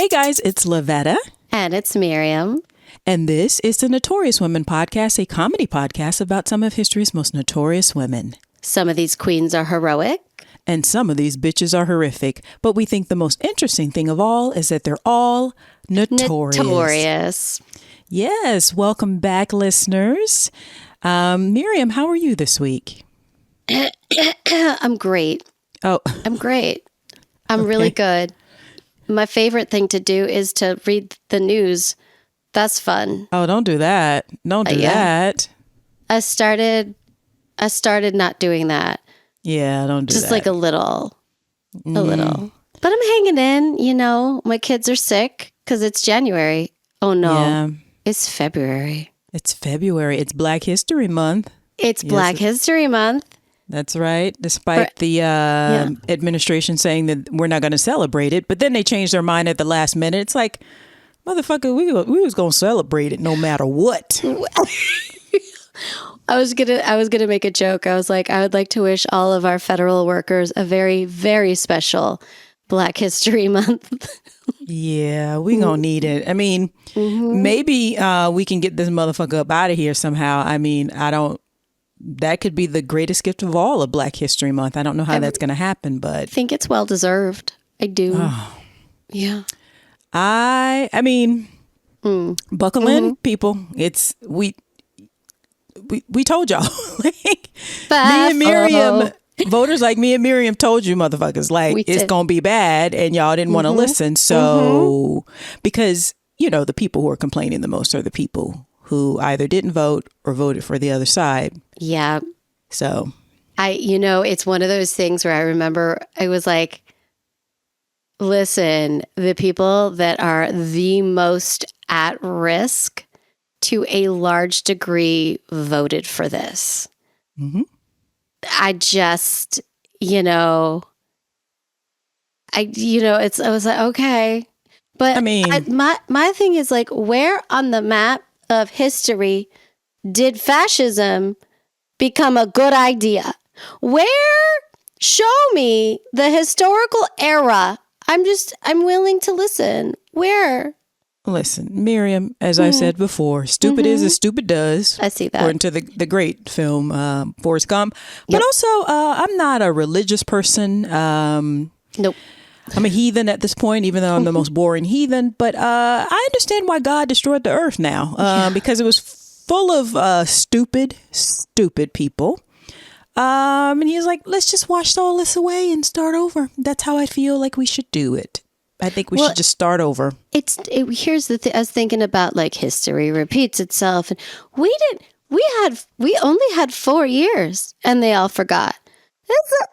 Hey guys, it's Lavetta. And it's Miriam. And this is the Notorious Women Podcast, a comedy podcast about some of history's most notorious women. Some of these queens are heroic. And some of these bitches are horrific. But we think the most interesting thing of all is that they're all notorious. Yes. Welcome back, listeners. Miriam, how are you this week? I'm great. Oh. I'm great. I'm really good. My favorite thing to do is to read the news. That's fun. Oh, don't do that. Don't do that. I started not doing that. Yeah, don't do that. Just like a little. But I'm hanging in, you know. My kids are sick because it's January. Oh, no. Yeah. It's February. It's February. It's Black History Month. It's Black History Month. That's right. Despite the administration saying that we're not going to celebrate it, but then they changed their mind at the last minute. It's like, motherfucker, we was going to celebrate it no matter what. I was gonna make a joke. I was like, I would like to wish all of our federal workers a very, very special Black History Month. Yeah, we gonna need it. I mean, maybe we can get this motherfucker up out of here somehow. I mean, that could be the greatest gift of all of Black History Month. I don't know how that's going to happen, but I think it's well deserved. I do. Oh. Yeah. I mean, buckle in, people. It's we told y'all. Like, me and Miriam, voters like me and Miriam told you motherfuckers, like, it's going to be bad, and y'all didn't want to listen. So, because, you know, the people who are complaining the most are the people who either didn't vote or voted for the other side. Yeah. So it's one of those things where I remember I was like, listen, the people that are the most at risk to a large degree voted for this. Mm-hmm. I just, I was like, okay. But I mean, my thing is like, where on the map of history did fascism become a good idea? Show me the historical era. I'm willing to listen. Where? Listen, Miriam, as I said before, stupid is as stupid does. I see that. According to the great film Forrest Gump. But also, I'm not a religious person. Nope. I'm a heathen at this point, even though I'm the most boring heathen. But I understand why God destroyed the earth now, because it was full of stupid people. And he was like, let's just wash all this away and start over. That's how I feel like we should do it. I think we should just start over. Here's the thing. I was thinking about, like, history repeats itself. And we only had 4 years and they all forgot.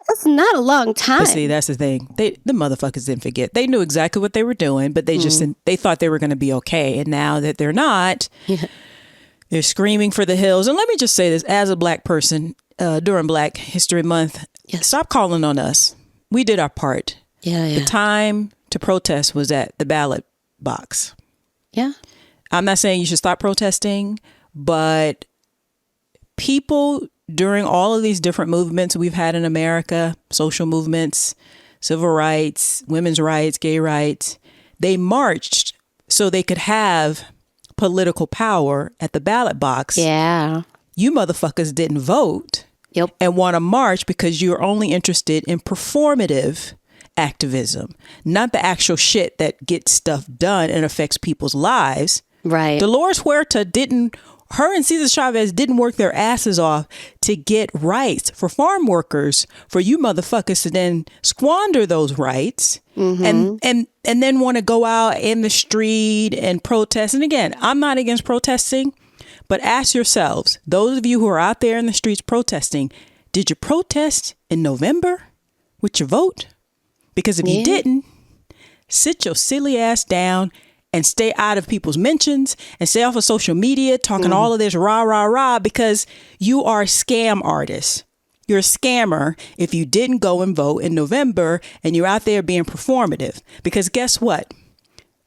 That's not a long time. But see, that's the thing. The motherfuckers didn't forget. They knew exactly what they were doing, but they just they thought they were going to be okay. And now that they're not, they're screaming for the hills. And let me just say this, as a Black person during Black History Month, stop calling on us. We did our part. The time to protest was at the ballot box. Yeah. I'm not saying you should stop protesting, but people during all of these different movements we've had in America, social movements, civil rights, women's rights, gay rights, they marched so they could have political power at the ballot box. Yeah. You motherfuckers didn't vote Yep. and want to march because you're only interested in performative activism, not the actual shit that gets stuff done and affects people's lives. Right. Dolores Huerta her and Cesar Chavez didn't work their asses off to get rights for farm workers, for you motherfuckers to then squander those rights and then want to go out in the street and protest. And again, I'm not against protesting, but ask yourselves, those of you who are out there in the streets protesting, did you protest in November with your vote? Because if you didn't, sit your silly ass down and stay out of people's mentions and stay off of social media talking all of this rah, rah, rah, because you are a scam artist. You're a scammer if you didn't go and vote in November and you're out there being performative. Because guess what?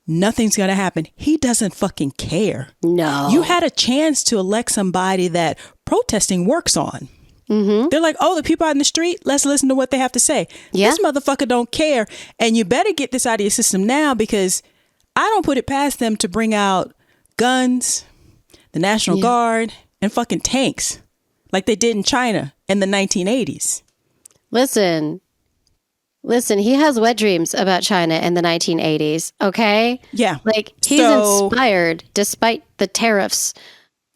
Nothing's going to happen. He doesn't fucking care. No. You had a chance to elect somebody that protesting works on. They're like, oh, the people out in the street, let's listen to what they have to say. Yeah. This motherfucker don't care. And you better get this out of your system now, because I don't put it past them to bring out guns, the National Guard, and fucking tanks like they did in China in the 1980s. Listen, he has wet dreams about China in the 1980s, okay? Yeah. Like, he's inspired despite the tariffs,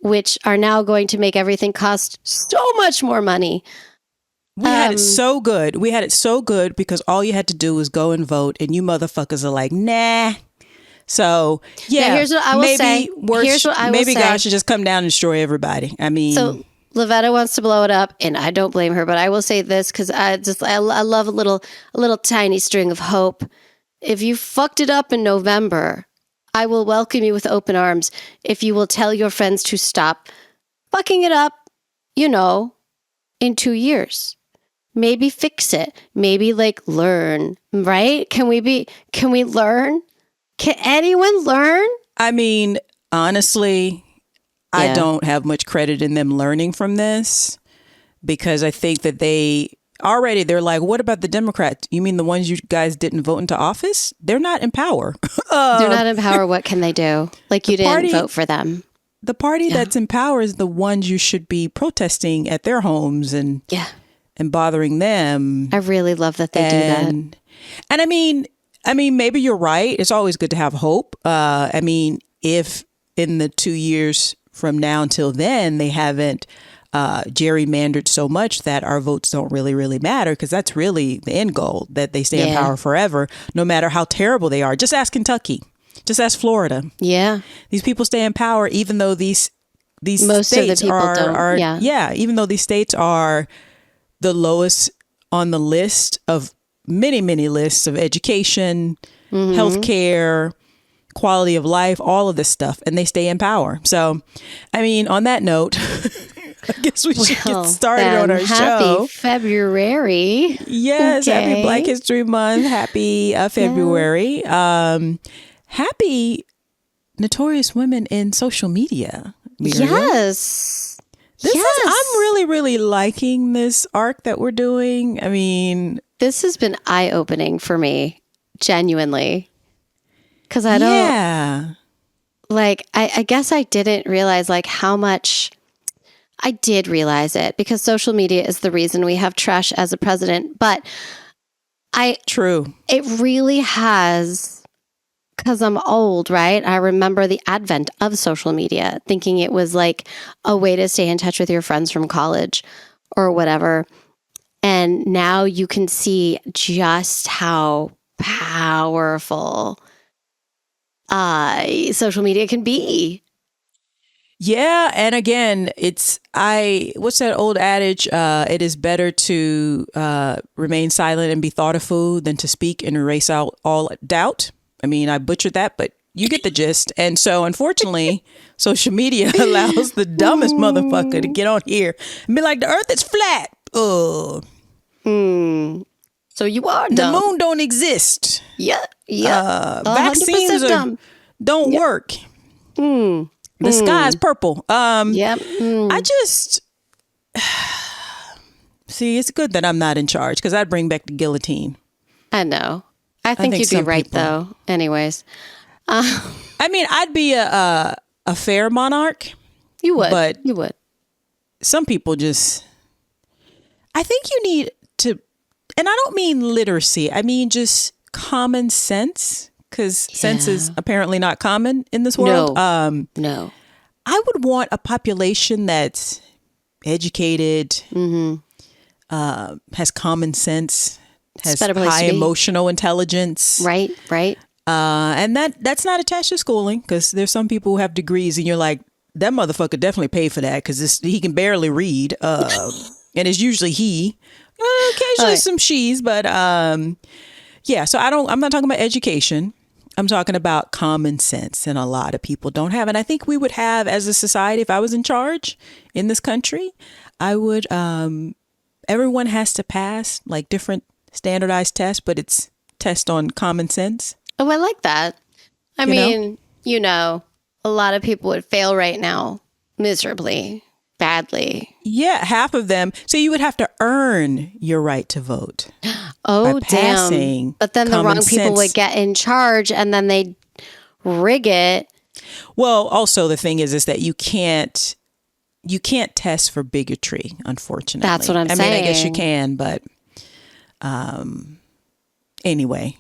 which are now going to make everything cost so much more money. We had it so good. We had it so good because all you had to do was go and vote, and you motherfuckers are like, nah. So, yeah, now, here's what I will say. Maybe God should just come down and destroy everybody. I mean... So, Lavetta wants to blow it up, and I don't blame her, but I will say this because I love a little tiny string of hope. If you fucked it up in November, I will welcome you with open arms if you will tell your friends to stop fucking it up, in 2 years. Maybe fix it. Maybe learn, right? Can we learn? Can anyone learn? I mean, honestly, I don't have much credit in them learning from this because I think that they're like, what about the Democrats? You mean the ones you guys didn't vote into office? They're not in power. They're not in power. What can they do? Like, you didn't vote for them. The party that's in power is the ones you should be protesting at their homes and bothering them. I really love that they do that. And I mean, maybe you're right. It's always good to have hope. I mean, if in the 2 years from now until then, they haven't gerrymandered so much that our votes don't really, really matter, because that's really the end goal, that they stay in power forever, no matter how terrible they are. Just ask Kentucky. Just ask Florida. Yeah. These people stay in power even though these most states are even though these states are the lowest on the list of many, many lists of education, healthcare, quality of life, all of this stuff, and they stay in power. So, I mean, on that note, I guess we should get started on our show. Happy February. Yes, happy Black History Month. Happy February. Happy Notorious Women in Social Media. Miriam. Yes. I'm really, really liking this arc that we're doing. I mean, this has been eye-opening for me, genuinely. Because I don't, I guess I didn't realize how much, I did realize it because social media is the reason we have trash as a president. But it really has, because I'm old, right? I remember the advent of social media, thinking it was a way to stay in touch with your friends from college or whatever. And now you can see just how powerful social media can be. Yeah. And again, what's that old adage? It is better to remain silent and be thought a fool than to speak and erase out all doubt. I mean, I butchered that, but you get the gist. And so, unfortunately, social media allows the dumbest motherfucker to get on here and be like, the earth is flat. So you are dumb. The moon don't exist. Yeah. Vaccines don't work. The sky is purple. I just... See, it's good that I'm not in charge, because I'd bring back the guillotine. I know. I think you'd be right, though. Anyways. I mean, I'd be a fair monarch. You would. But you would. Some people just... I think you need to... And I don't mean literacy. I mean just common sense, because sense is apparently not common in this world. No. I would want a population that's educated, has common sense, has high emotional intelligence. Right. And that's not attached to schooling, because there's some people who have degrees and you're like, that motherfucker definitely paid for that because he can barely read. And it's usually he. Occasionally some she's, but so I'm not talking about education. I'm talking about common sense, and a lot of people don't have. And I think we would have, as a society, if I was in charge in this country, I would, everyone has to pass different standardized tests, but it's test on common sense. Oh, I like that. I mean, a lot of people would fail right now miserably. Badly. Yeah, half of them. So you would have to earn your right to vote. Oh, damn. But then the wrong people would get in charge, and then they'd rig it. Well, also the thing is that you can't test for bigotry, unfortunately. That's what I'm saying. I mean, I guess you can, but anyway,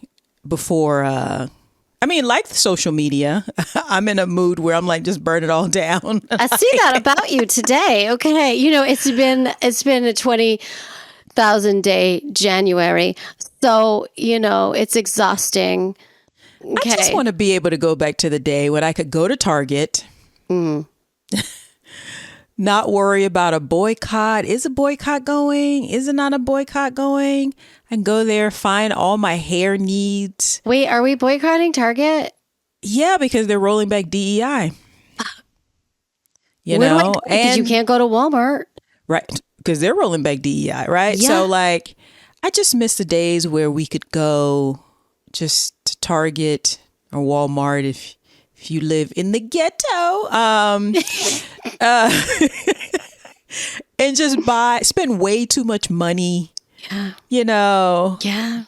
before like social media, I'm in a mood where I'm like, just burn it all down. I see that about you today. Okay. It's been a 20,000 day January. So, it's exhausting. Okay. I just want to be able to go back to the day when I could go to Target, not worry about a boycott. Is a boycott going? Is it not a boycott going? I can go there, find all my hair needs. Wait, are we boycotting Target? Yeah, because they're rolling back DEI. And you can't go to Walmart. Right. Because they're rolling back DEI, right? Yeah. So I just miss the days where we could go just to Target or Walmart if you live in the ghetto, and just spend way too much money. Yeah. Yeah.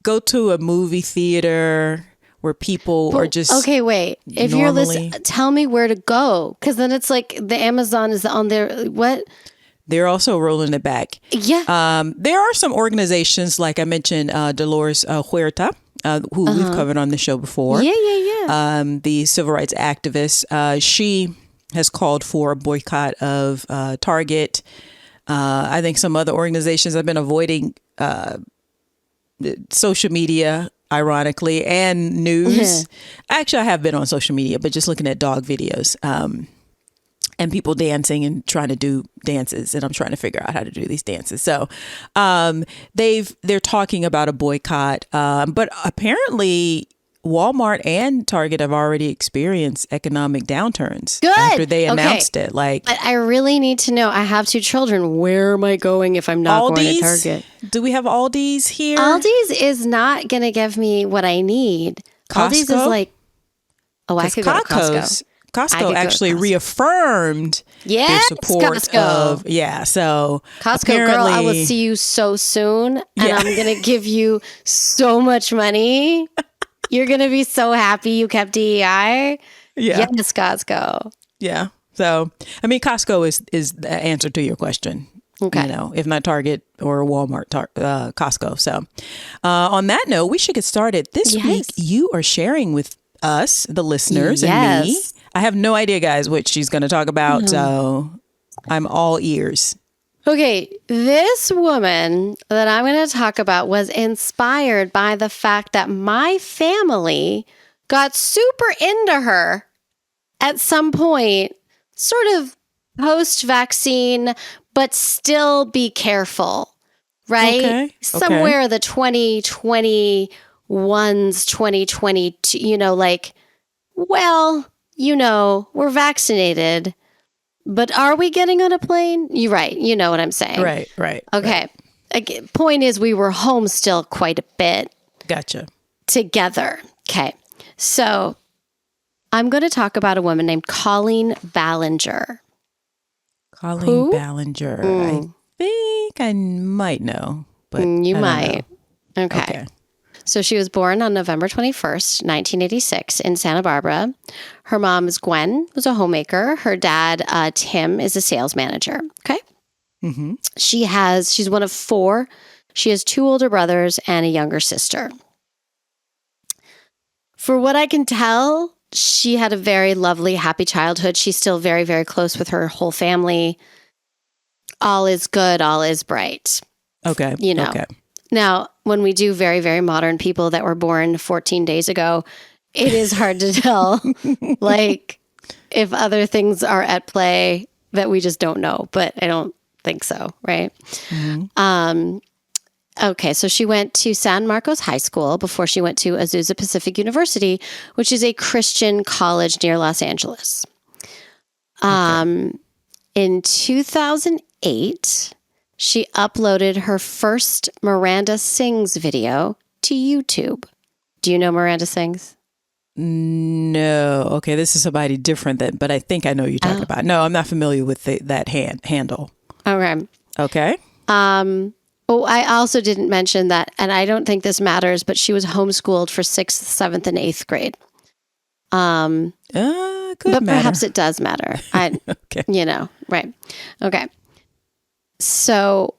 Go to a movie theater where people are just okay. Wait, if you're listening, tell me where to go, because then it's like the Amazon is on there. What? They're also rolling it back. Yeah. There are some organizations, like I mentioned, Dolores Huerta, who we've covered on the show before. Yeah. The civil rights activist. She has called for a boycott of Target. I think some other organizations have been avoiding social media, ironically, and news. Actually, I have been on social media, but just looking at dog videos. And people dancing and trying to do dances, and I'm trying to figure out how to do these dances. So they're talking about a boycott, but apparently Walmart and Target have already experienced economic downturns after they announced it. But I really need to know. I have 2 children. Where am I going if I'm not going to Target? Do we have Aldi's here? Aldi's is not going to give me what I need. Costco? Aldi's is like, I could go to Costco. Costco actually reaffirmed their support of so Costco girl, I will see you so soon, and I'm gonna give you so much money. You're gonna be so happy you kept DEI. Yes, Costco. Yeah. So Costco is the answer to your question. Okay. If not Target or Walmart, Costco. So on that note, we should get started. This week you are sharing with us, the listeners, and me. I have no idea, guys, what she's going to talk about, so I'm all ears. Okay, this woman that I'm going to talk about was inspired by the fact that my family got super into her at some point, sort of post-vaccine, but still be careful, right? Okay. Somewhere the 2021s, 2022, we're vaccinated, but are we getting on a plane? You're right. You know what I'm saying. Right. Okay. Again, point is we were home still quite a bit. Gotcha. Together. Okay. So I'm going to talk about a woman named Colleen Ballinger. Colleen Ballinger. I think I might know, but you might. Okay. So she was born on November 21st, 1986 in Santa Barbara. Her mom is Gwen, who's a homemaker. Her dad, Tim, is a sales manager. Okay. Mm-hmm. She's one of 4. She has 2 older brothers and a younger sister. For what I can tell, she had a very lovely, happy childhood. She's still very, very close with her whole family. All is good. All is bright. Okay. Okay. Now, when we do very, very modern people that were born 14 days ago, it is hard to tell, if other things are at play that we just don't know. But I don't think so, right? Mm-hmm. Okay, so she went to San Marcos High School before she went to Azusa Pacific University, which is a Christian college near Los Angeles. In 2008... she uploaded her first Miranda Sings video to YouTube. Do you know Miranda Sings? No. Okay, this is somebody different but I think I know you're talking about. No, I'm not familiar with that handle. Okay. I also didn't mention that, and I don't think this matters, but she was homeschooled for 6th, 7th, and 8th grade. But perhaps it does matter. Okay. Right. Okay. So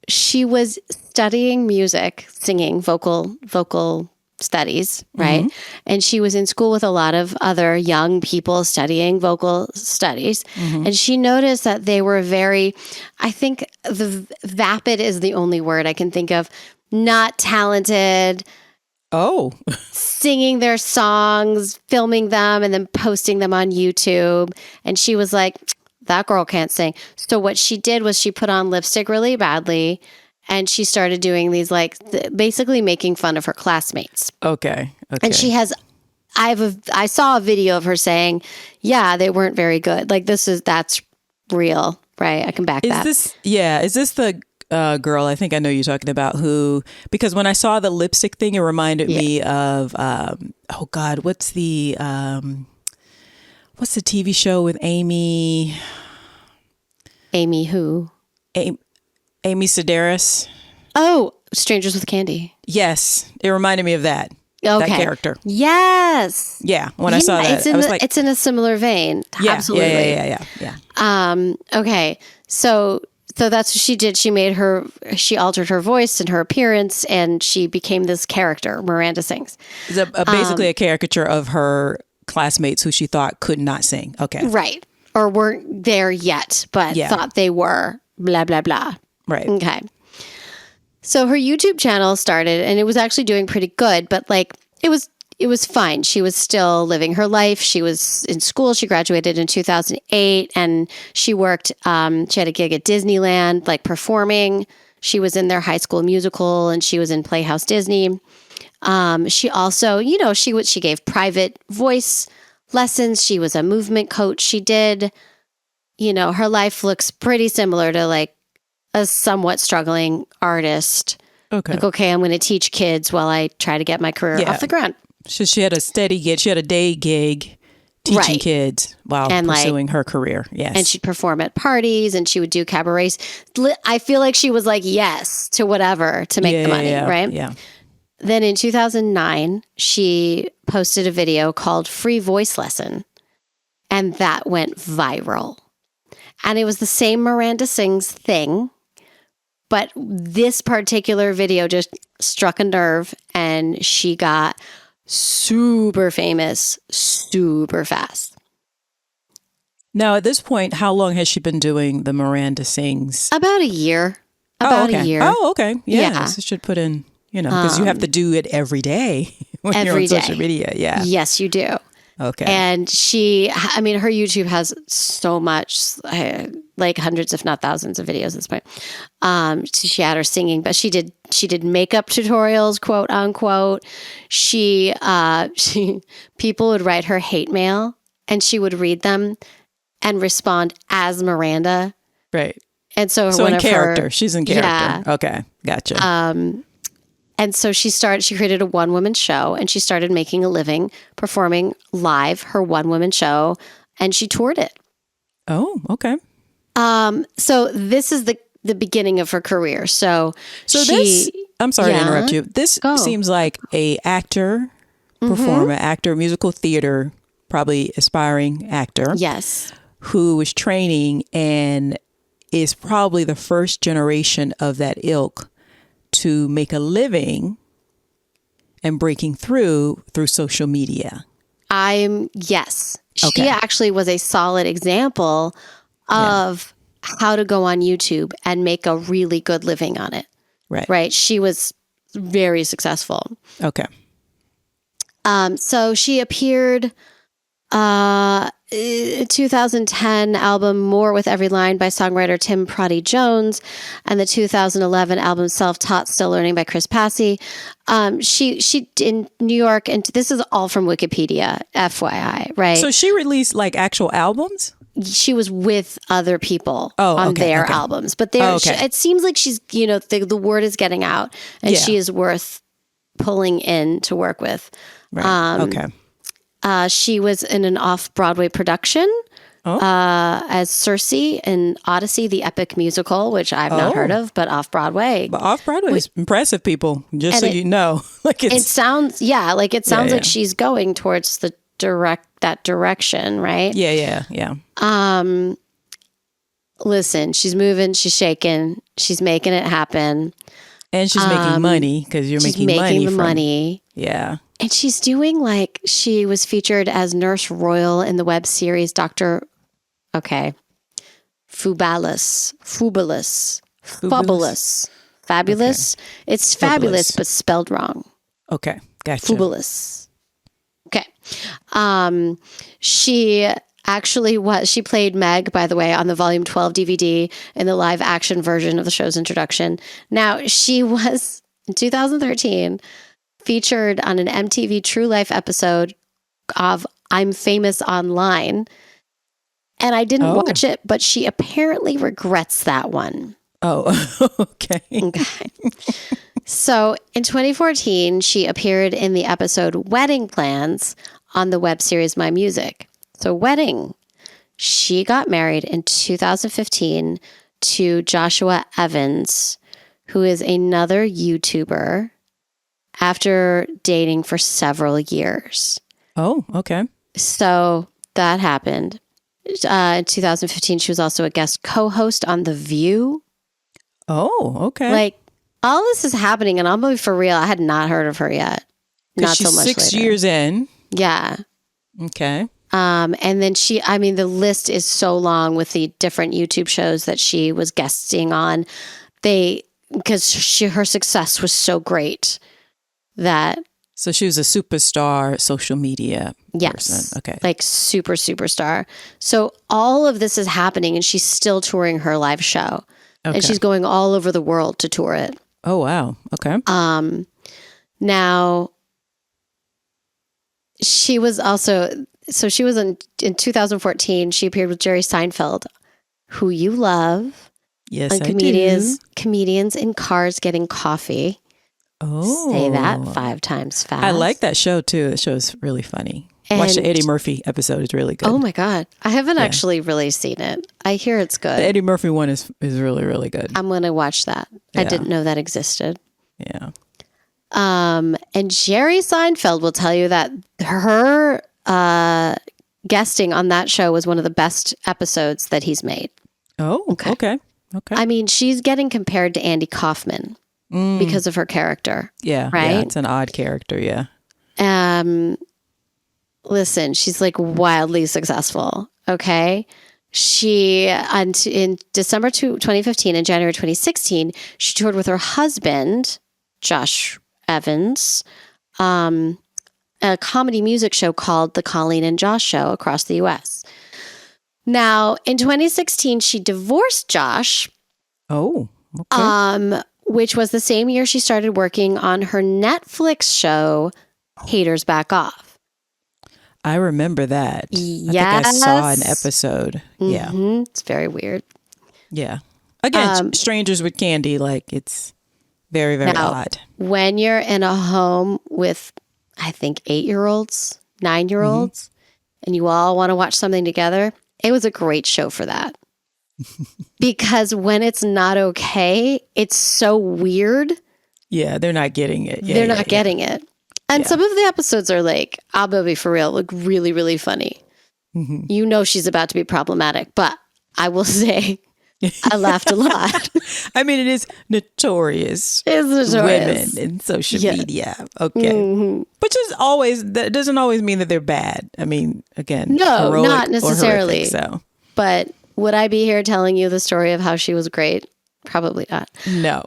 she was studying music, singing, vocal studies, right? Mm-hmm. And she was in school with a lot of other young people studying vocal studies. Mm-hmm. And she noticed that they were I think vapid is the only word I can think of, not talented. Oh. Singing their songs, filming them, and then posting them on YouTube. And she was like, that girl can't sing. So what she did was she put on lipstick really badly, and she started doing these basically making fun of her classmates. Okay. And she has, I saw a video of her saying, yeah, they weren't very good. Like that's real, right? I can back that. Is this the girl I think I know you're talking about because when I saw the lipstick thing, it reminded me of, oh God, what's the TV show with Amy? Amy who? Amy Sedaris. Oh, Strangers with Candy. Yes. It reminded me of that. Okay. That character. Yes. Yeah. When I saw that, I was like, it's in a similar vein. Yeah, absolutely. Yeah. Okay. So that's what she did. She altered her voice and her appearance, and she became this character, Miranda Sings. It's basically a caricature of her classmates who she thought could not sing. Okay. Right. Or weren't there yet, but thought they were, blah, blah, blah. Right. Okay. So her YouTube channel started, and it was actually doing pretty good, but it was fine. She was still living her life. She was in school. She graduated in 2008, and she worked, she had a gig at Disneyland, performing. She was in their High School Musical, and she was in Playhouse Disney. She also, she gave private voice lessons. She was a movement coach. She did, her life looks pretty similar to a somewhat struggling artist. Okay. I'm going to teach kids while I try to get my career off the ground. So she had a steady gig. She had a day gig teaching kids while pursuing her career. Yes. And she'd perform at parties, and she would do cabarets. I feel like she was yes to whatever to make the money, right? Yeah. Then in 2009, she posted a video called Free Voice Lesson, and that went viral. And it was the same Miranda Sings thing, but this particular video just struck a nerve, and she got super famous super fast. Now, at this point, how long has she been doing the Miranda Sings? About a year. A year. Oh, okay. Yeah. So should put in, because you have to do it every day when you're on social media. Yeah. Yes, you do. Okay. And her YouTube has so much, hundreds, if not thousands of videos at this point. She had her singing, but she did makeup tutorials, quote unquote. People would write her hate mail, and she would read them and respond as Miranda. Right. And so in character, she's in character. Yeah. Okay. Gotcha. And so she created a one-woman show, and she started making a living performing live her one-woman show, and she toured it. Oh, okay. So this is the beginning of her career. I'm sorry to interrupt you. This seems like a actor, performer, actor, musical theater, probably aspiring actor. Yes. Who was training and is probably the first generation of that ilk to make a living and breaking through social media. Yes. Okay. She actually was a solid example of how to go on YouTube and make a really good living on it. Right. She was very successful. Okay. So she appeared 2010 album More with Every Line by songwriter Tim Proddy Jones, and the 2011 album Self-Taught Still Learning by Chris Passy. She in New York, and this is all from Wikipedia, FYI, right? So she released actual albums? She was with other people on their albums, but it seems like she's, the word is getting out, and she is worth pulling in to work with. Right. She was in an off-Broadway production as Circe in Odyssey, the epic musical, which I've not heard of, but off-Broadway. But off-Broadway is impressive, people, just so you know. It sounds like she's going towards the direction, right? Yeah. Listen, she's moving, she's shaking, she's making it happen. And she's making money because you're making money the money. Yeah. And she's doing she was featured as Nurse Royal in the web series Fabulous. Okay. It's fabulous, but spelled wrong. Okay, gotcha. Fabulous. Okay. She played Meg, by the way, on the Volume 12 DVD in the live action version of the show's introduction. Now, she was, in 2013, featured on an MTV True Life episode of I'm Famous Online. And I didn't watch it, but she apparently regrets that one. Oh, okay. So in 2014, she appeared in the episode Wedding Plans on the web series My Music. So Wedding, she got married in 2015 to Joshua Evans, who is another YouTuber, after dating for several years. Oh, okay. So that happened. In 2015, she was also a guest co-host on The View. Oh, okay. All this is happening, and I'm going to be for real. I had not heard of her yet. Not she's so much 6 later. years in. Yeah. Okay. And then the list is so long with the different YouTube shows that she was guesting on. Because her success was so great that. So she was a superstar social media person. Okay. Superstar. So all of this is happening, and she's still touring her live show. Okay. And she's going all over the world to tour it. Oh, wow. Okay. Now, she was also, she was in 2014, she appeared with Jerry Seinfeld, who you love. Yes, on I do. Comedians in Cars Getting Coffee. Oh. Say that 5 times fast. I like that show, too. The show is really funny. Watch the Eddie Murphy episode. It's really good. Oh, my God. I haven't actually really seen it. I hear it's good. The Eddie Murphy one is really, really good. I'm going to watch that. Yeah. I didn't know that existed. Yeah. And Jerry Seinfeld will tell you that her guesting on that show was one of the best episodes that he's made. Oh, okay. I mean, she's getting compared to Andy Kaufman because of her character. Yeah. Right? Yeah, it's an odd character, yeah. Listen, she's wildly successful. Okay. She, in December 2015 and January 2016, she toured with her husband, Josh Evans, a comedy music show called The Colleen and Josh Show across the U.S. Now, in 2016, she divorced Josh. Oh, okay. Which was the same year she started working on her Netflix show, Haters Back Off. I remember that. Yes. I think I saw an episode. Mm-hmm. Yeah. It's very weird. Yeah. Again, strangers with candy, it's very, very odd. When you're in a home with, I think, 8-year-olds, 9-year-olds, and you all want to watch something together, it was a great show for that. Because when it's not okay, it's so weird. Yeah, they're not getting it. Yeah, they're not getting it. And some of the episodes are I'll be for real, really, really funny. Mm-hmm. You know she's about to be problematic, but I will say I laughed a lot. I mean, it is notorious. It's notorious. Women in social media. Okay. Mm-hmm. That doesn't always mean that they're bad. I mean, again, no, not necessarily. Horrific, But would I be here telling you the story of how she was great? Probably not. No.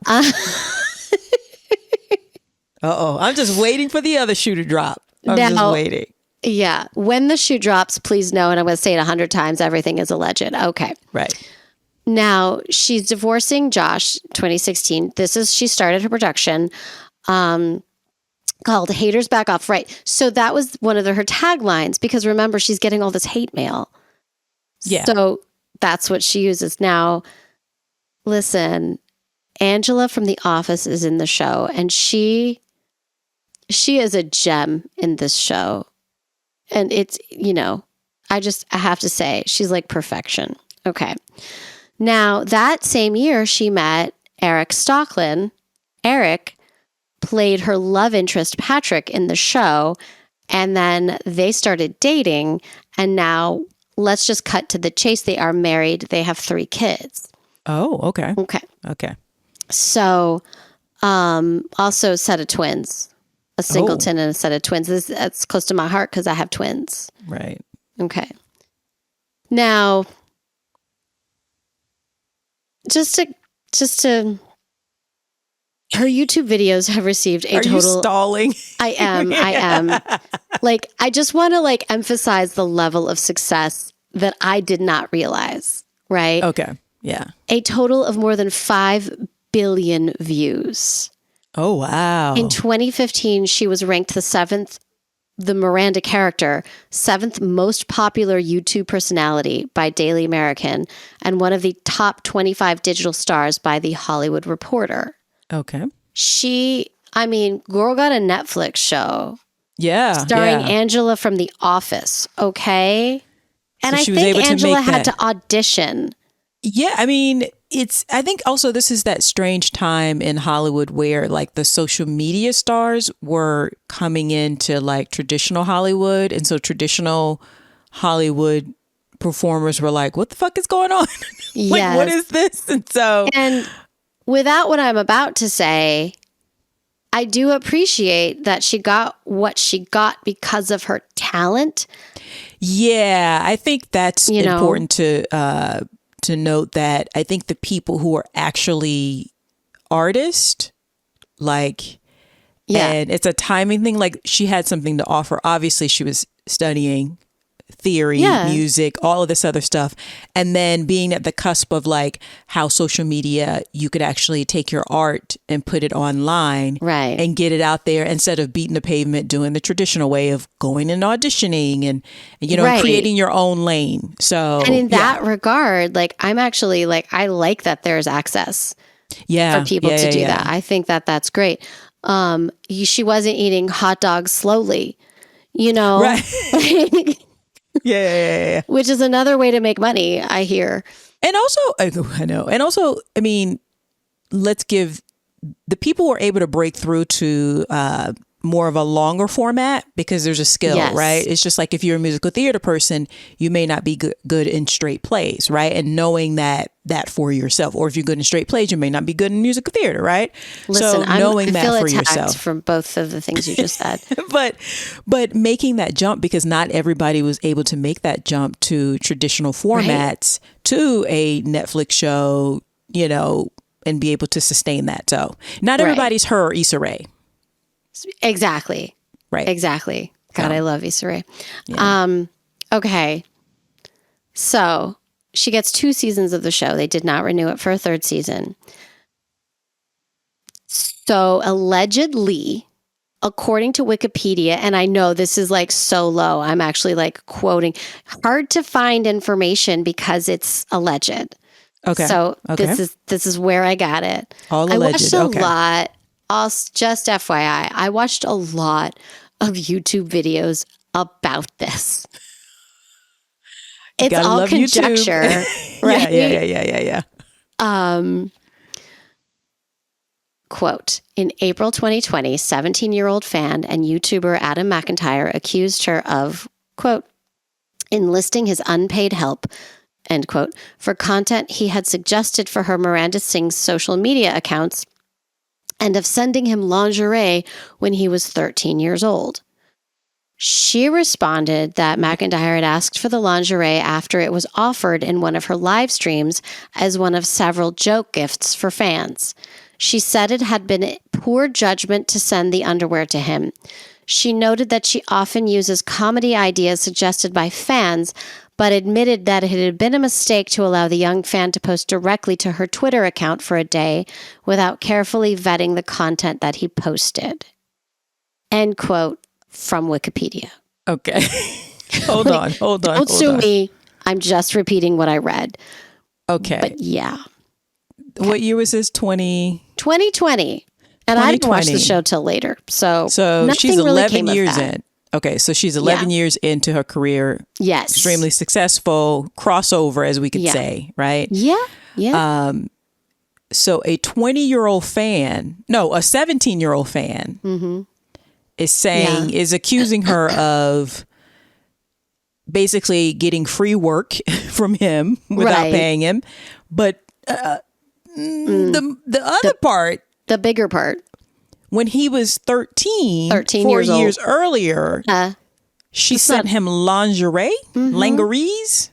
I'm just waiting for the other shoe to drop. I'm just waiting. Yeah. When the shoe drops, please know, and I'm going to say it 100 times, everything is alleged. Okay. Right. Now, she's divorcing Josh, 2016. She started her production called Haters Back Off. Right. So that was one of her taglines, because remember, she's getting all this hate mail. Yeah. So that's what she uses. Now, listen, Angela from The Office is in the show, and she is a gem in this show. And it's, I have to say, she's perfection. Okay. Now, that same year, she met Eric Stocklin. Eric played her love interest, Patrick, in the show. And then they started dating. And now let's just cut to the chase. They are married. They have 3 kids. Oh, okay. Okay. So also a set of twins, a singleton and a set of twins. That's close to my heart because I have twins. Right. Okay. Now, just to her YouTube videos have received a total. Are you stalling? I am. Like, I just want to like emphasize the level of success that I did not realize. Right. Okay. Yeah. A total of more than 5 billion views. Oh, wow. In 2015, she was ranked the Miranda character, 7th most popular YouTube personality by Daily American, and one of the top 25 digital stars by The Hollywood Reporter. Okay. Girl got a Netflix show. Yeah. Starring Angela from The Office. Okay. And so I think Angela had to audition. Yeah. I think also this is that strange time in Hollywood where like the social media stars were coming into like traditional Hollywood. And so traditional Hollywood performers were like, what the fuck is going on? Like, what is this? And without what I'm about to say, I do appreciate that she got what she got because of her talent. Yeah, I think that's important to note that I think the people who are actually artists, and it's a timing thing. Like she had something to offer. Obviously, she was studying theory, music, all of this other stuff. And then being at the cusp of like how social media, you could actually take your art and put it online and get it out there instead of beating the pavement, doing the traditional way of going and auditioning and creating your own lane. So, and in that regard, like I'm actually like, I like that there's access for people to do that. I think that that's great. She wasn't eating hot dogs slowly, Right. Yeah. Which is another way to make money, I hear. And also, I know. And also, let's give the people who are able to break through to more of a longer format because there's a skill, right? It's just like if you're a musical theater person, you may not be good in straight plays, right? And knowing that for yourself, or if you're good in straight plays, you may not be good in musical theater, right? Listen, so knowing I feel that for attacked yourself from both of the things you just said. but making that jump, because not everybody was able to make that jump to traditional formats, to a Netflix show, and be able to sustain that. So not everybody's her or Issa Rae. Exactly. Right. Exactly. God, I love Issa Rae. Yeah. Okay. So she gets 2 seasons of the show. They did not renew it for a 3rd season. So allegedly, according to Wikipedia, and I know this is like so low, I'm actually like quoting, hard to find information because it's alleged. Okay. So this is where I got it. All alleged. I watched a lot. Just FYI, I watched a lot of YouTube videos about this. It's all conjecture, right? Yeah. Quote, in April 2020, 17-year-old fan and YouTuber Adam McIntyre accused her of, quote, enlisting his unpaid help, end quote, for content he had suggested for her Miranda Sings social media accounts and of sending him lingerie when he was 13 years old. She responded that McIntyre had asked for the lingerie after it was offered in one of her live streams as one of several joke gifts for fans. She said it had been poor judgment to send the underwear to him. She noted that she often uses comedy ideas suggested by fans, but admitted that it had been a mistake to allow the young fan to post directly to her Twitter account for a day without carefully vetting the content that he posted. End quote from Wikipedia. Okay. Hold on. Don't sue me. I'm just repeating what I read. Okay. But yeah. What year was this? 2020. And I didn't watch the show till later. So she's 11 really years in. Okay, so she's 11 years into her career. Yes. Extremely successful, crossover, as we could say, right? Yeah. So a 17-year-old fan is accusing her of basically getting free work from him without paying him. But the other part, the bigger part, when he was 13 4 years earlier, she sent him lingerie, lingeries.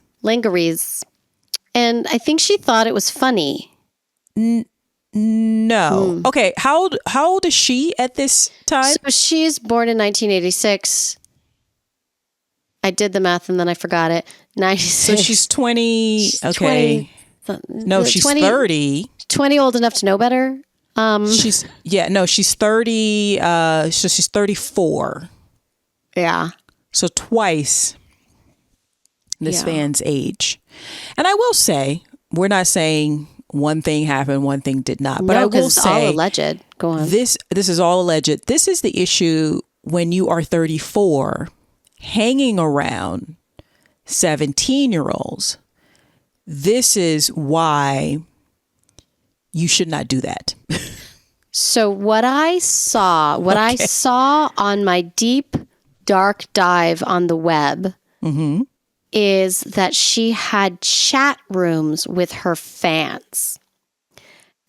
And I think she thought it was funny. No. Okay. How old is she at this time? So she's born in 1986. I did the math and then I forgot it. 96. So she's 20. Okay. 20, no, she's 30. 20, old enough to know better. She's 30. So she's 34. Yeah. So twice this fan's age. And I will say, we're not saying one thing happened, one thing did not. But I will say, all alleged. Go on. This is all alleged. This is the issue when you are 34, hanging around 17-year-olds. This is why you should not do that. So what I saw on my deep, dark dive on the web is that she had chat rooms with her fans.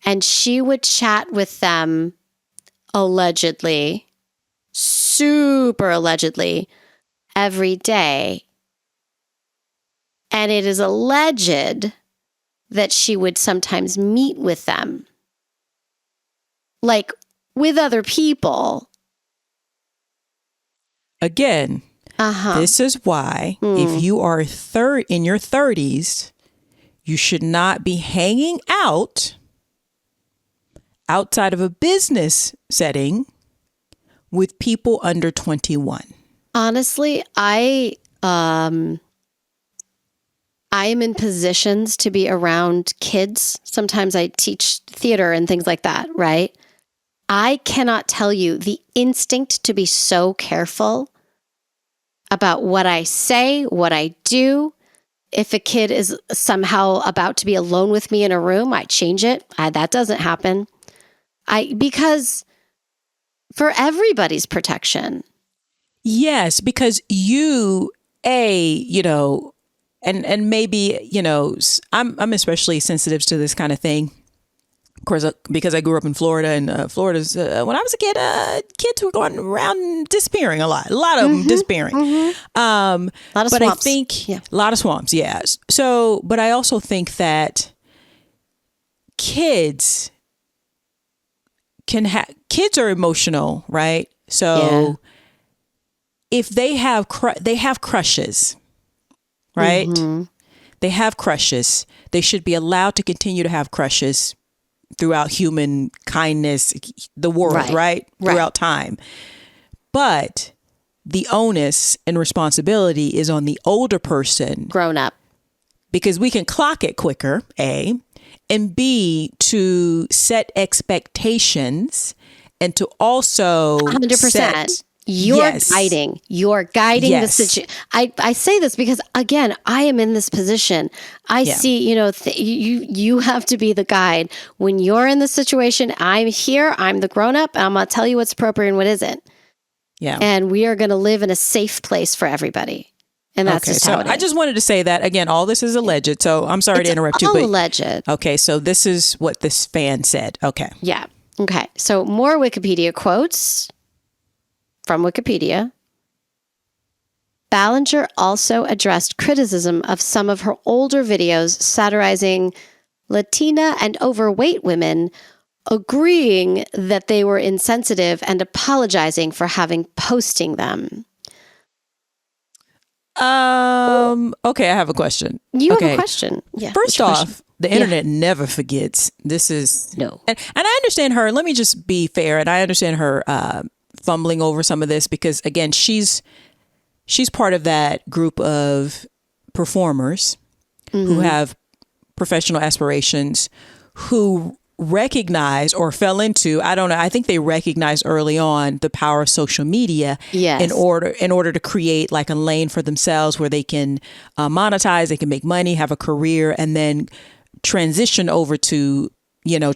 And she would chat with them allegedly, super allegedly, every day. And it is alleged that she would sometimes meet with them, like with other people. Again, this is why if you are in your 30s, you should not be hanging outside of a business setting with people under 21. Honestly, I am in positions to be around kids. Sometimes I teach theater and things like that, right? I cannot tell you the instinct to be so careful about what I say, what I do. If a kid is somehow about to be alone with me in a room, I change it. That doesn't happen. Because for everybody's protection. Yes, because and maybe, I'm especially sensitive to this kind of thing. Of course, because I grew up in Florida, and Florida's, when I was a kid, kids were going around disappearing a lot of them disappearing. A lot of swamps. I think a lot of swamps. Yes. So, but I also think that kids are emotional, right? So if they have crushes, right? They have crushes. They should be allowed to continue to have crushes throughout human kindness, the world, right? Throughout time. But the onus and responsibility is on the older person. Grown up. Because we can clock it quicker, A, and B, to set expectations and to also 100%. You're guiding the situation. I say this because, again, I am in this position. I see, you have to be the guide. When you're in the situation, I'm here, I'm the grown up, and I'm going to tell you what's appropriate and what isn't. Yeah. And we are going to live in a safe place for everybody. And that's just how it is. I just wanted to say that, again, all this is alleged. So I'm sorry to interrupt you. But alleged. Okay. So this is what this fan said. Okay. Yeah. Okay. So more Wikipedia quotes. From Wikipedia, Ballinger also addressed criticism of some of her older videos satirizing Latina and overweight women, agreeing that they were insensitive and apologizing for having posting them. Okay, I have a question. You have a question. Yeah. First off, the internet never forgets. This is no. And I understand her. Let me just be fair, and I understand her fumbling over some of this because, again, she's part of that group of performers who have professional aspirations, who recognize or fell into, I don't know, I think they recognized early on the power of social media in order to create like a lane for themselves where they can monetize, they can make money, have a career, and then transition over to,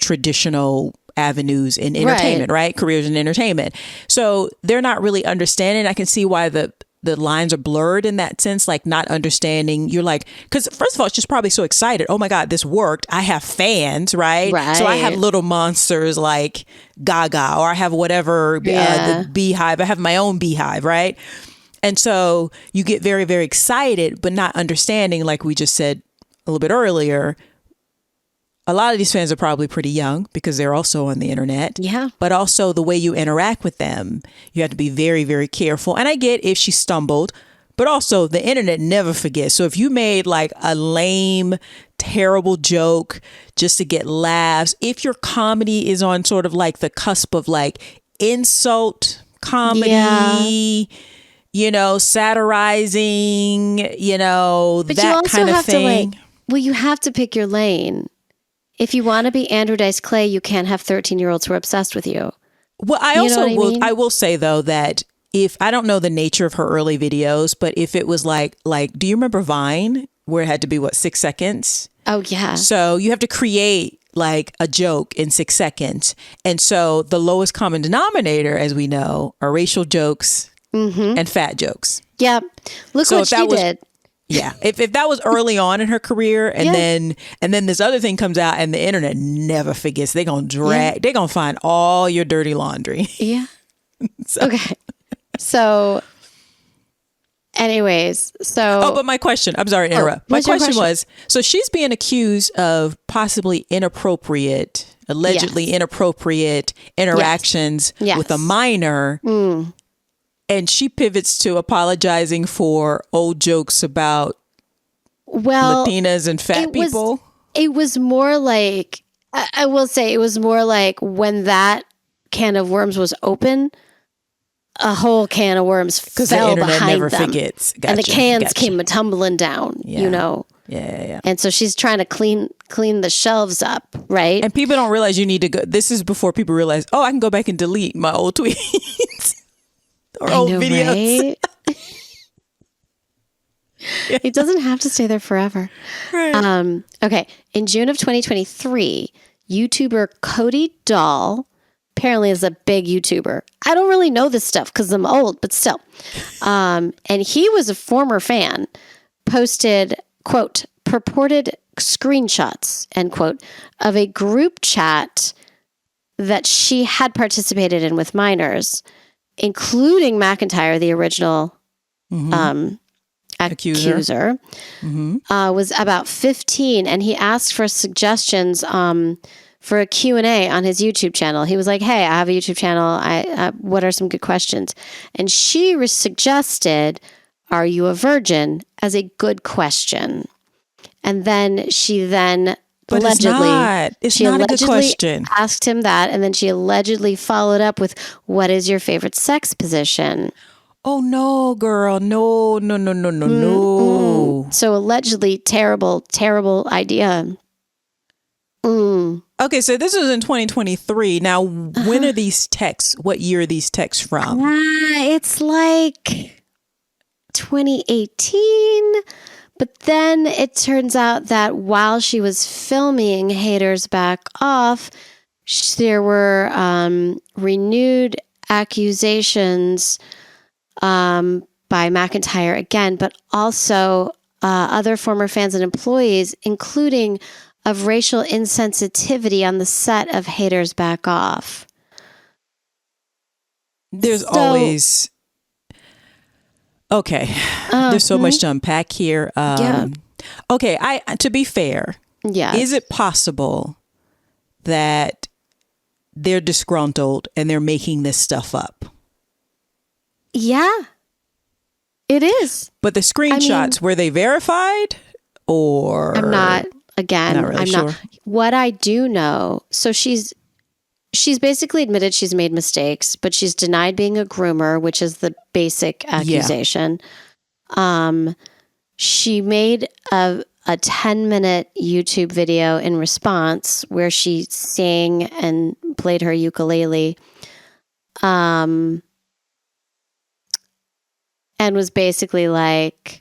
traditional avenues in entertainment, right? Careers in entertainment. So they're not really understanding. I can see why the lines are blurred in that sense, like not understanding. You're like, because first of all, she's probably so excited. Oh my God, this worked. I have fans, right? So I have little monsters like Gaga, or I have whatever, the Beehive. I have my own Beehive, right? And so you get very, very excited, but not understanding, like we just said a little bit earlier, a lot of these fans are probably pretty young because they're also on the internet. Yeah. But also the way you interact with them, you have to be very, very careful. And I get if she stumbled, but also the internet never forgets. So if you made like a lame, terrible joke just to get laughs, if your comedy is on sort of like the cusp of like insult comedy, you know, satirizing, you know, but that kind of thing. You have to pick your lane. If you want to be Andrew Dice Clay, you can't have 13-year-olds who are obsessed with you. Well, I will say though that if I don't know the nature of her early videos, but if it was like, do you remember Vine where it had to be 6 seconds? Oh yeah. So you have to create like a joke in 6 seconds. And so the lowest common denominator, as we know, are racial jokes and fat jokes. Yeah. Look what she did. Yeah. If that was early on in her career and then this other thing comes out and the internet never forgets, they're going to find all your dirty laundry. Yeah. Okay. So anyways, but my question, I'm sorry to interrupt. My question was, so she's being accused of possibly allegedly inappropriate interactions with a minor. And she pivots to apologizing for old jokes about Latinas and fat people. It was more like, I will say, it was more like when that can of worms was open, a whole can of worms fell behind them. Forgets. Gotcha, and the cans came tumbling down, you know. Yeah. And so she's trying to clean the shelves up, right? And people don't realize you need to go. This is before people realize, I can go back and delete my old tweets. Or old videos. Right? It doesn't have to stay there forever. Right. Okay. In June of 2023, YouTuber Cody Dahl, apparently is a big YouTuber. I don't really know this stuff because I'm old, but still. And he was a former fan, posted, quote, purported screenshots, end quote, of a group chat that she had participated in with minors, including McIntyre, the original accuser, was about 15. And he asked for suggestions for a Q&A on his YouTube channel. He was like, hey, I have a YouTube channel. What are some good questions? And she suggested, are you a virgin, as a good question. And then she But allegedly, it's not a good question. Asked him that, and then she allegedly followed up with, what is your favorite sex position? Oh, no, girl. No. So allegedly, terrible idea. Okay, so this was in 2023. Now, when are these texts? What year are these texts from? It's like 2018. But then it turns out that while she was filming Haters Back Off, there were renewed accusations by McIntyre again, but also other former fans and employees, including of racial insensitivity on the set of Haters Back Off. There's always... Okay, there's so much to unpack here. Okay, to be fair, is it possible that they're disgruntled and they're making this stuff up? Yeah, it is. But the screenshots, were they verified or? I'm not really sure. What I do know, so she's basically admitted she's made mistakes, but she's denied being a groomer, which is the basic accusation. She made a 10-minute YouTube video in response where she sang and played her ukulele, and was basically like,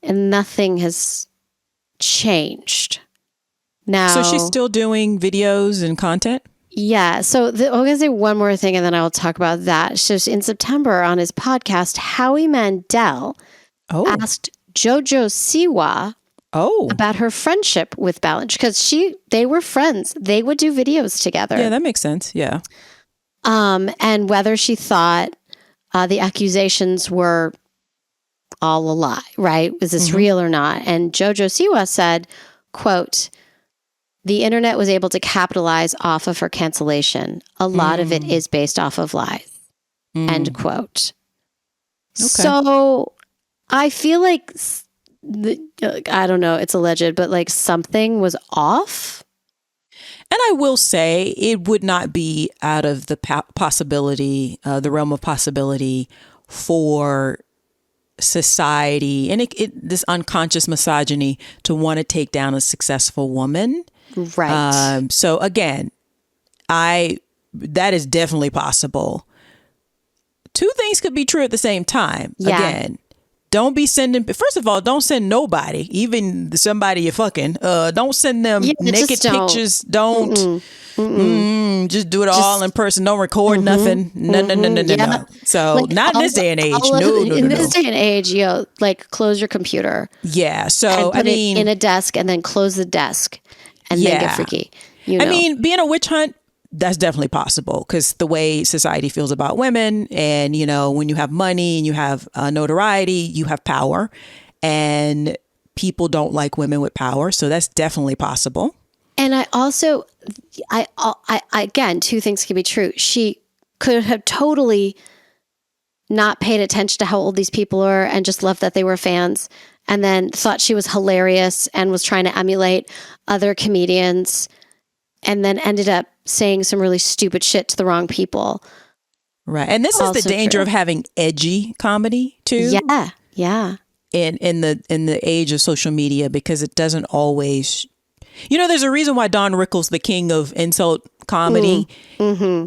and nothing has changed. Now, so she's still doing videos and content? Yeah. So I'm going to say one more thing and then I'll talk about that. So in September on his podcast, Howie Mandel asked JoJo Siwa about her friendship with Ballinger, because they were friends. They would do videos together. Yeah, that makes sense. Yeah. And whether she thought the accusations were all a lie, right? Was this real or not? And JoJo Siwa said, quote, "The internet was able to capitalize off of her cancellation. A lot of it is based off of lies." End quote. Okay. So I feel like, I don't know, it's alleged, but like something was off. And I will say it would not be out of the possibility, the realm of possibility for society and this unconscious misogyny to want to take down a successful woman. Right. So again, that is definitely possible. Two things could be true at the same time. Yeah. Again, don't be sending, first of all, don't send nobody, even somebody you're fucking, don't send them naked pictures. Don't, just do it all in person. Don't record nothing. No. So like not in this day and age. No. In this day and age, like close your computer. Yeah. So I mean, in a desk and then close the desk and then get freaky. I mean, being a witch hunt, that's definitely possible because the way society feels about women, and when you have money and you have notoriety, you have power, and people don't like women with power. So that's definitely possible. And I also, again, two things can be true. She could have totally not paid attention to how old these people are and just loved that they were fans, and then thought she was hilarious and was trying to emulate other comedians, and then ended up saying some really stupid shit to the wrong people. Right. And this is the danger of having edgy comedy too. Yeah. In the age of social media, because it doesn't always, there's a reason why Don Rickles, the king of insult comedy,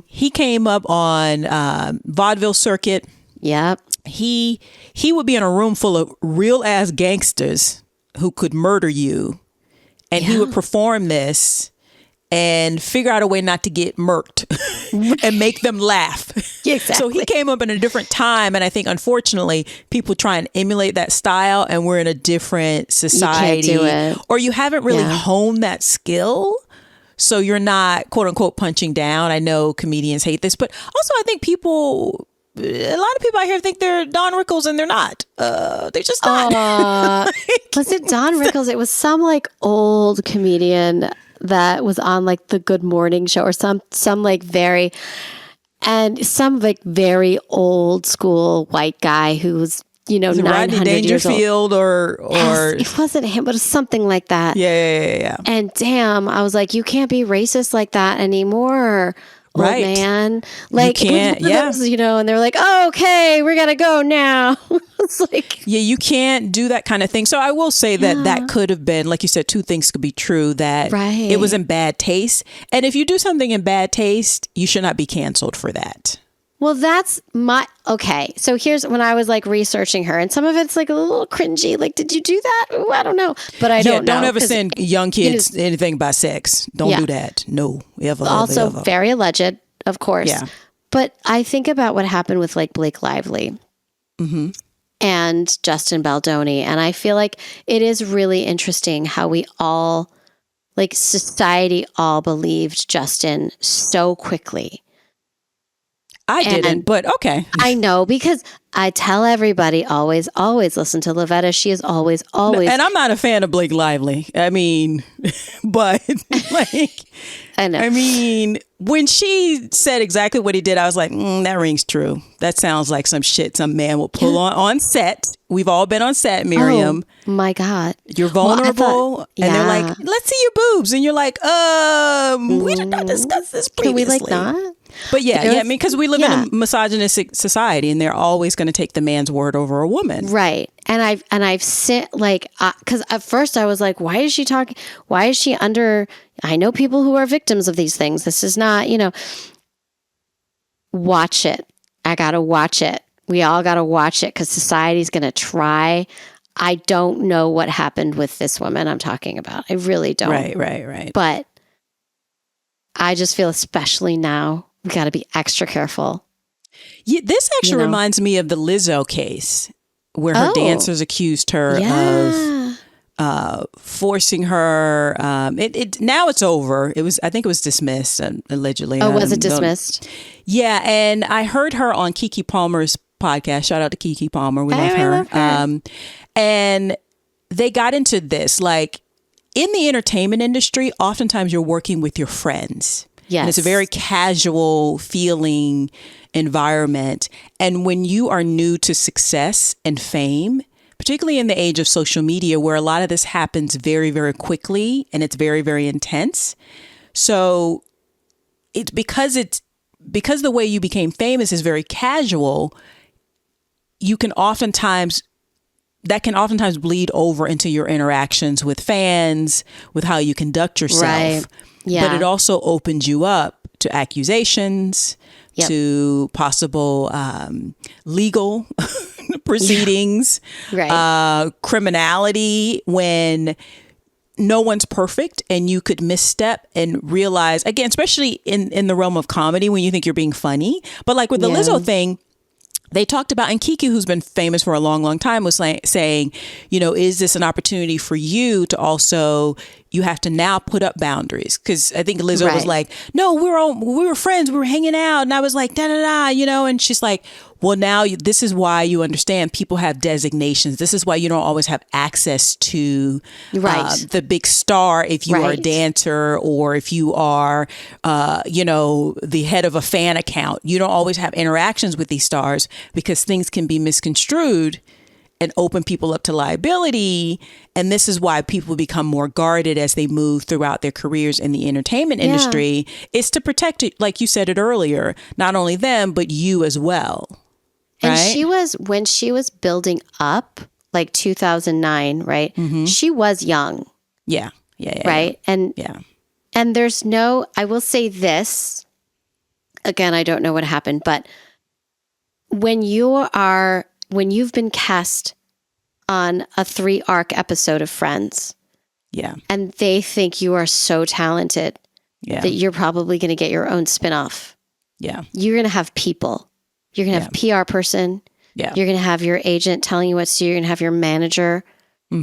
he came up on vaudeville circuit. Yep. He would be in a room full of real ass gangsters who could murder you. And he would perform this and figure out a way not to get murked and make them laugh. Exactly. So he came up in a different time. And I think, unfortunately, people try and emulate that style, and we're in a different society. You can't do it. Or you haven't really honed that skill. So you're not, quote unquote, punching down. I know comedians hate this, but also I think a lot of people out here think they're Don Rickles, and they're not. They're just not. Was it Don Rickles? It was some like old comedian that was on like the Good Morning Show, or some like very old school white guy who was, 900 years old. or it wasn't him, but it was something like that. Yeah. And damn, I was like, you can't be racist like that anymore. Old man, like, you can't, and they're like, oh, okay, we gotta go now. It's like, you can't do that kind of thing. So I will say that could have been, like you said, two things could be true, that it was in bad taste. And if you do something in bad taste, you should not be canceled for that. Well, that's okay. So here's when I was like researching her, and some of it's like a little cringy. Like, did you do that? Ooh, I don't know, but I don't know. Don't ever send young kids anything about sex. Don't do that. No, ever. Also, ever. Very alleged, of course. Yeah. But I think about what happened with like Blake Lively and Justin Baldoni, and I feel like it is really interesting how we all, like society, all believed Justin so quickly. I didn't, but okay. I know, because I tell everybody, always listen to Lavetta. She is always. And I'm not a fan of Blake Lively. I mean, but like, I know. I mean, when she said exactly what he did, I was like, that rings true. That sounds like some shit some man will pull on set. We've all been on set, Miriam. Oh my God. You're vulnerable. And they're like, let's see your boobs. And you're like, we did not discuss this previously. Can we like not? But I mean, because we live in a misogynistic society, and they're always going to take the man's word over a woman. Right. And I've sent like, because at first I was like, why is she talking? Why is she under? I know people who are victims of these things. This is not, watch it. I got to watch it. We all got to watch it, because society's going to try. I don't know what happened with this woman I'm talking about. I really don't. Right. But I just feel, especially now, we got to be extra careful. Yeah, this actually reminds me of the Lizzo case where her dancers accused her of forcing her. Now it's over. I think it was dismissed allegedly. Oh, was it dismissed? Yeah, and I heard her on Keke Palmer's podcast. Shout out to Keke Palmer. We love her. And they got into this, like, in the entertainment industry, oftentimes you're working with your friends. Yes. And it's a very casual feeling environment. And when you are new to success and fame, particularly in the age of social media, where a lot of this happens very, very quickly and it's very, very intense. So it's because the way you became famous is very casual, that can oftentimes bleed over into your interactions with fans, with how you conduct yourself. Right. Yeah. But it also opens you up to accusations, to possible legal proceedings, criminality, when no one's perfect and you could misstep and realize, again, especially in the realm of comedy, when you think you're being funny. But like with the Lizzo thing, they talked about, and Kiki, who's been famous for a long, long time, was saying, is this an opportunity for you to also, you have to now put up boundaries? Because I think Lizzo was like, no, we were friends, we were hanging out. And I was like, and she's like, well, now this is why you understand people have designations. This is why you don't always have access to the big star if you are a dancer, or if you are, the head of a fan account. You don't always have interactions with these stars because things can be misconstrued and open people up to liability. And this is why people become more guarded as they move throughout their careers in the entertainment industry. It's to protect it, like you said it earlier, not only them, but you as well. And when she was building up, like 2009, right? Mm-hmm. She was young. Yeah. Right. And there's I will say this, again, I don't know what happened, but when you've been cast on a 3-arc episode of Friends, and they think you are so talented that you're probably going to get your own spinoff. Yeah. You're going to have people. You're going to have a PR person. Yeah. You're going to have your agent telling you what to do. You're going to have your manager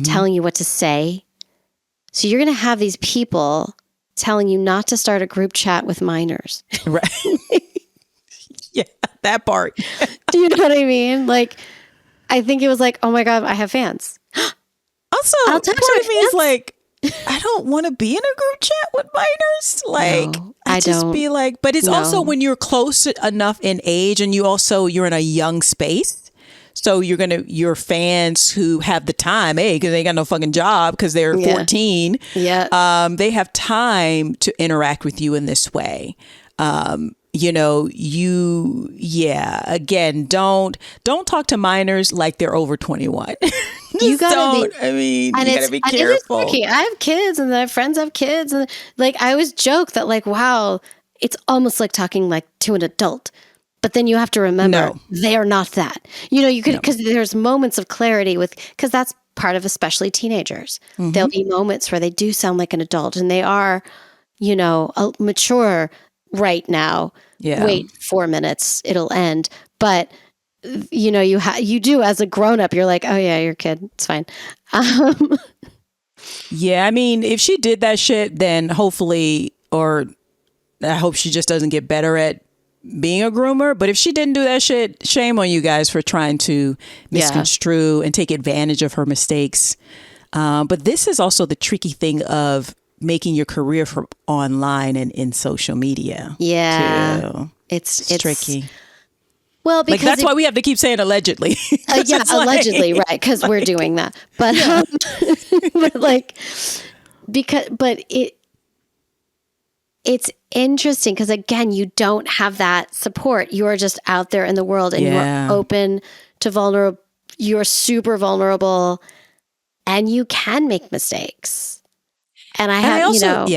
telling you what to say. So you're going to have these people telling you not to start a group chat with minors. Right. Yeah, that part. Do you know what I mean? Like, I think it was like, oh my God, I have fans. Also, part of me is like, I don't want to be in a group chat with minors. Like, no, I just don't. Be like, but it's also when you're close enough in age and you're in a young space. So your fans who have the time, because they ain't got no fucking job because they're 14. Yeah. They have time to interact with you in this way. Again, don't talk to minors like they're over 21. You gotta be careful. I have kids and their friends have kids. And like, I always joke that like, wow, it's almost like talking like to an adult. But then you have to remember they are not that. You could, because there's moments of clarity because that's part of especially teenagers. Mm-hmm. There'll be moments where they do sound like an adult and they are, mature right now. Yeah. Wait 4 minutes, it'll end. But you do as a grown up. You're like, oh yeah, you're a kid. It's fine. Yeah, I mean, if she did that shit, then hopefully, or I hope she just doesn't get better at being a groomer. But if she didn't do that shit, shame on you guys for trying to misconstrue and take advantage of her mistakes. But this is also the tricky thing of making your career from online and in social media. Yeah, too. It's tricky. Well, because that's why we have to keep saying allegedly. Allegedly, right? Because we're doing that. But it's interesting because again, you don't have that support. You are just out there in the world, and you are open to vulnerable. You're super vulnerable, and you can make mistakes. And I also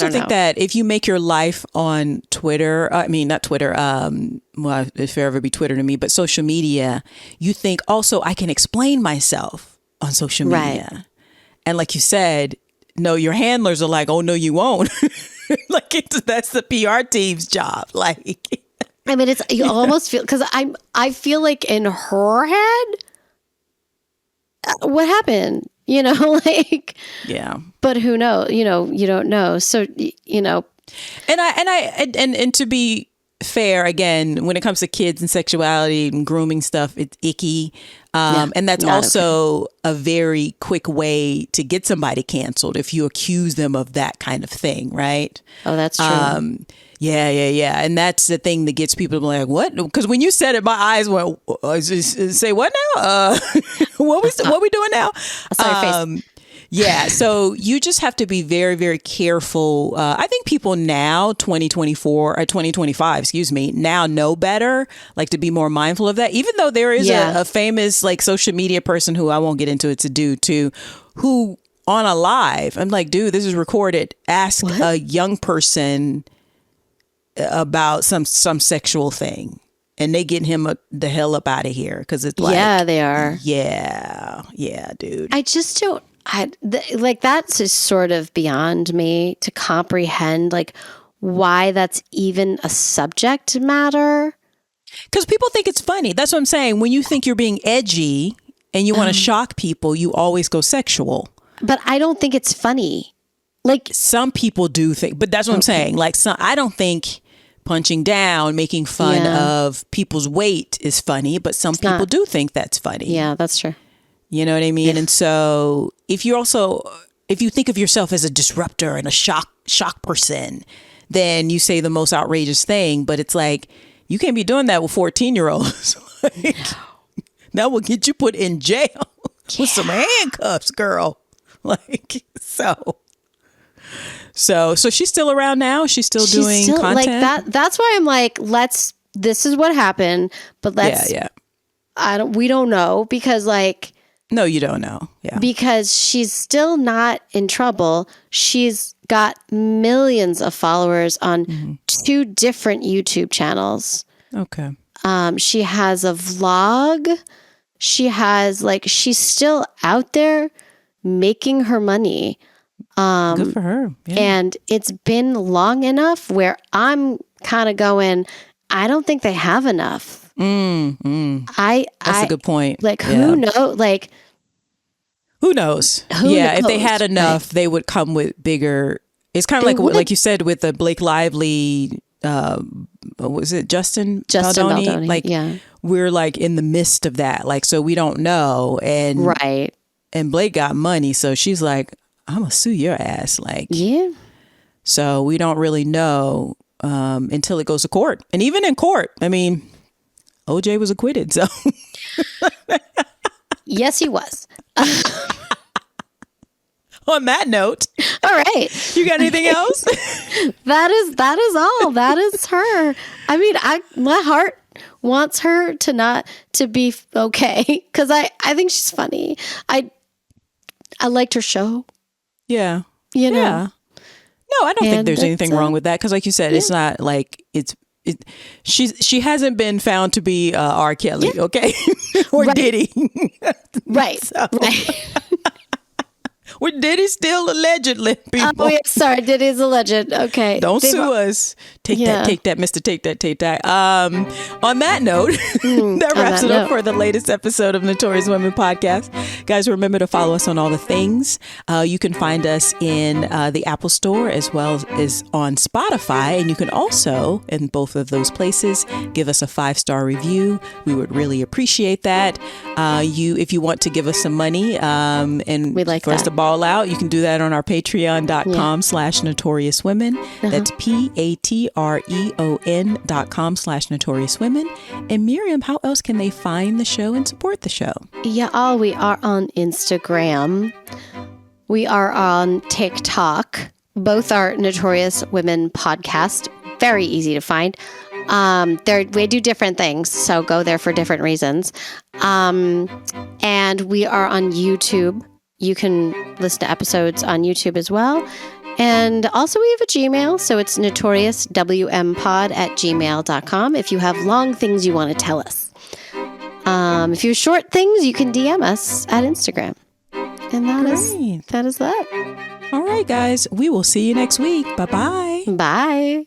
think that if you make your life on Twitter, not Twitter, if there ever be Twitter to me, but social media, you think also I can explain myself. on social media. Right. And like you said, no, your handlers are like, oh, no, you won't. Like that's the PR team's job. Like, I mean, you almost feel, because I feel like in her head, what happened? You know, like, yeah. But who knows? You know, you don't know. So, you know, and to be fair, again, when it comes to kids and sexuality and grooming stuff, it's icky. And that's also a very quick way to get somebody canceled if you accuse them of that kind of thing, right? Oh, that's true. Yeah. And that's the thing that gets people to be like, what? Because when you said it, my eyes went, say what now? What we doing now? Sorry, face. Yeah. So you just have to be very, very careful. I think people now, 2025, now know better, like to be more mindful of that, even though there is a famous like social media person who I won't get into, it's a dude too, who on a live, I'm like, dude, this is recorded. Ask a young person about some sexual thing. And they get him the hell up out of here because it's like, yeah, they are. Yeah, dude. I just don't. Like that's just sort of beyond me to comprehend, like why that's even a subject matter. Because people think it's funny. That's what I'm saying. When you think you're being edgy and you want to shock people, you always go sexual. But I don't think it's funny. Like some people do think, but that's what I'm saying. Like I don't think punching down, making fun of people's weight is funny, but some people do think that's funny. Yeah, that's true. You know what I mean? Yeah. And so if you think of yourself as a disruptor and a shock person, then you say the most outrageous thing. But it's like, you can't be doing that with 14-year-olds. Like, that will get you put in jail with some handcuffs, girl. Like, so she's still around now. She's still doing content. Like that. That's why I'm like, this is what happened, but we don't know because like. No, you don't know. Yeah. Because she's still not in trouble. She's got millions of followers on 2 different YouTube channels. Okay. She has a vlog. She has she's still out there making her money. Good for her. Yeah. And it's been long enough where I'm kind of going, I don't think they have enough. That's a good point. Like, who knows? Like, who knows? If they had enough, they would come with bigger. It's kind of like you said with the Blake Lively. What was it? Justin Baldoni? Like, we're like in the midst of that. Like, so we don't know. And right. And Blake got money, so she's like, I'm gonna sue your ass. Like, yeah. So we don't really know until it goes to court. And even in court, I mean, OJ was acquitted. So yes, he was. On that note, all right. You got anything else? That is all. That is her. I mean, my heart wants her to be okay because I think she's funny. I liked her show. Yeah. You know. Yeah. No, I don't think there's anything wrong with that because, like you said, it's not like she hasn't been found to be R. Kelly, okay, or Diddy, right? So. Right. Or Diddy's still allegedly, people. Oh, yeah, sorry, Diddy's alleged. Okay. Don't sue us. Take that, Mr. Take that. On that note, that wraps it up for the latest episode of Notorious Women Podcast. Guys, remember to follow us on all the things. You can find us in the Apple Store as well as on Spotify. And you can also, in both of those places, give us a 5-star review. We would really appreciate that. If you want to give us some money and we'd like for us to ball out, you can do that on our patreon.com/notoriouswomen. That's patreon.com/notoriouswomen. And Miriam, how else can they find the show and support the show? Yeah, we are on Instagram. We are on TikTok. Both are Notorious Women Podcast. Very easy to find. We do different things, so go there for different reasons. And we are on YouTube. You can listen to episodes on YouTube as well. And also we have a Gmail, so it's notoriouswmpod@gmail.com if you have long things you want to tell us. If you have short things, you can DM us at Instagram. And that is that. All right, guys. We will see you next week. Bye-bye. Bye.